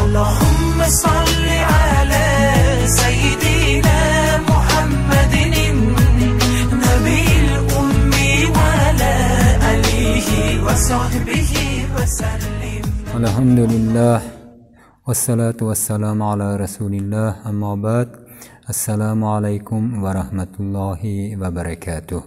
اللهم صل على سيدنا محمد النبي الأمي وعلى آله وصحبه وسلم. الحمد لله والصلاة والسلام على رسول الله. اما بعد، السلام علیکم و رحمت الله و برکاته.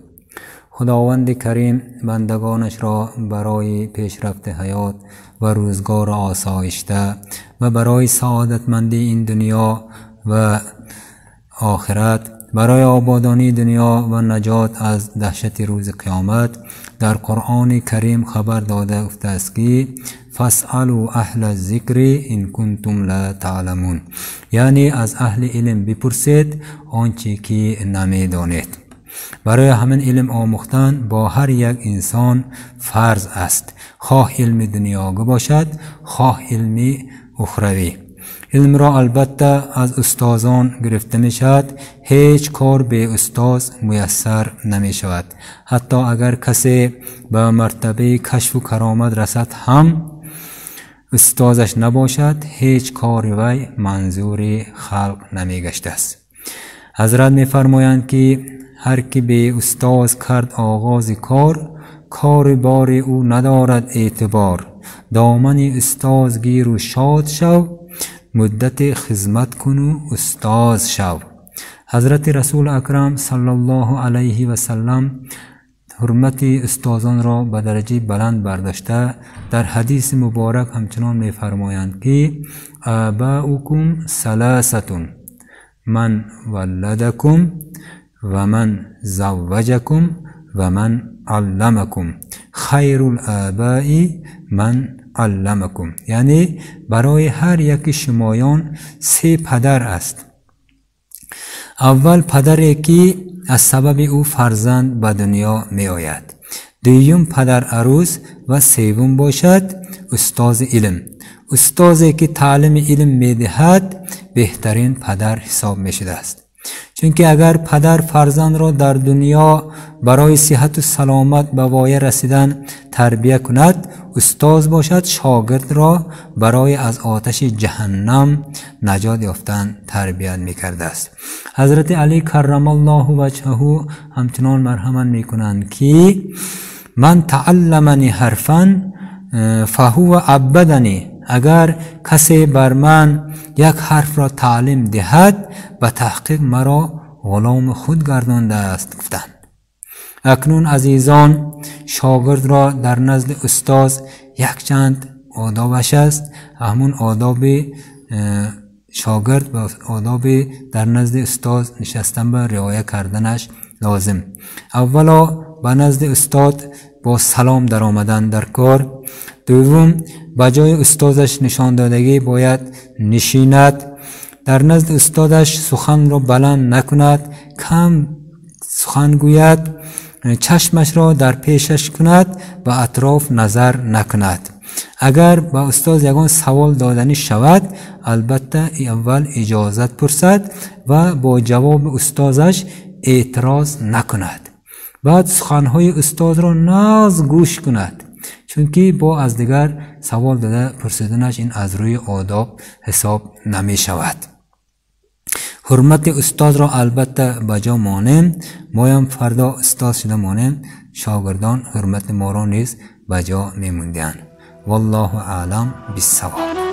خداوند کریم بندگانش را برای پیشرفت حیات و روزگار آسایشته و برای سعادتمندی این دنیا و آخرت، برای آبادانی دنیا و نجات از دهشت روز قیامت در قرآن کریم خبر داده گفته است که فاسألوا اهل الذکر ان کنتم لا تعلمون، یعنی از اهل علم بپرسید آنچه که نمیدانید. برای همین علم آموختن با هر یک انسان فرض است، خواه علم دنیاگی باشد خواه علم اخروی. علم را البته از استادان گرفته می شود، هیچ کار به استاد میسر نمی شود. حتی اگر کسی به مرتبه کشف و کرامت رسد هم استادش نباشد، هیچ کار وی منظور خلق نمی گشته است. حضرت می فرمایند که هر که به استاد کرد آغاز کار بار او ندارد اعتبار. دامن استاد گیر و شاد شو، مدت خدمت کن و استاد شو. حضرت رسول اکرم صلی الله علیه و سلم حرمت استادان را به درجه بلند برداشته در حدیث مبارک همچنان می فرمایند که آباؤکم ثلاثة من ولدکم و من زوجکم و من علمکم خیر الآباء من علمکم، یعنی برای هر یک شمایان 3 پدر است. اول پدری که از سبب او فرزند به دنیا می آید، دوم پدر عروس و سوم باشد استاد علم. استادی که تعلیم علم می دهد بهترین پدر حساب می شده است. چون که اگر پدر فرزند را در دنیا برای صحت و سلامت به وای رسیدن تربیت کند، استاد باشد شاگرد را برای از آتش جهنم نجات یافتن تربیت می‌کرده است. حضرت علی کرم الله وجهه همچنان مرحمت می‌کنند که من تعلمنی حرفا فهو عبدنی، اگر کسی بر من یک حرف را تعلیم دهد به تحقیق مرا غلام خود گردانده است گفتند. اکنون عزیزان، شاگرد را در نزد استاد یک چند آدابش است. همون آداب شاگرد و آداب در نزد استاد نشستن به رعایت کردنش لازم. اولا به نزد استاد با سلام در آمدن در کار. دوم به جای استادش نشان دادگی باید نشیند. در نزد استادش سخن را بلند نکند، کم سخن گوید، چشمش را در پیشش کند و اطراف نظر نکند. اگر به استاد یگان سوال دادنی شود، البته اول اجازت پرسد و با جواب استادش اعتراض نکند. بعد سخنهای استاد را ناز گوش کند، چون که با از دیگر سوال داده پرسیدنش این از روی آداب حساب نمی شود. حرمت استاد را البته بجا مانیم، ما هم فردا استاد شده مانیم، شاگردان حرمت ما را نیز بجا می موندند. والله اعلم بالصواب.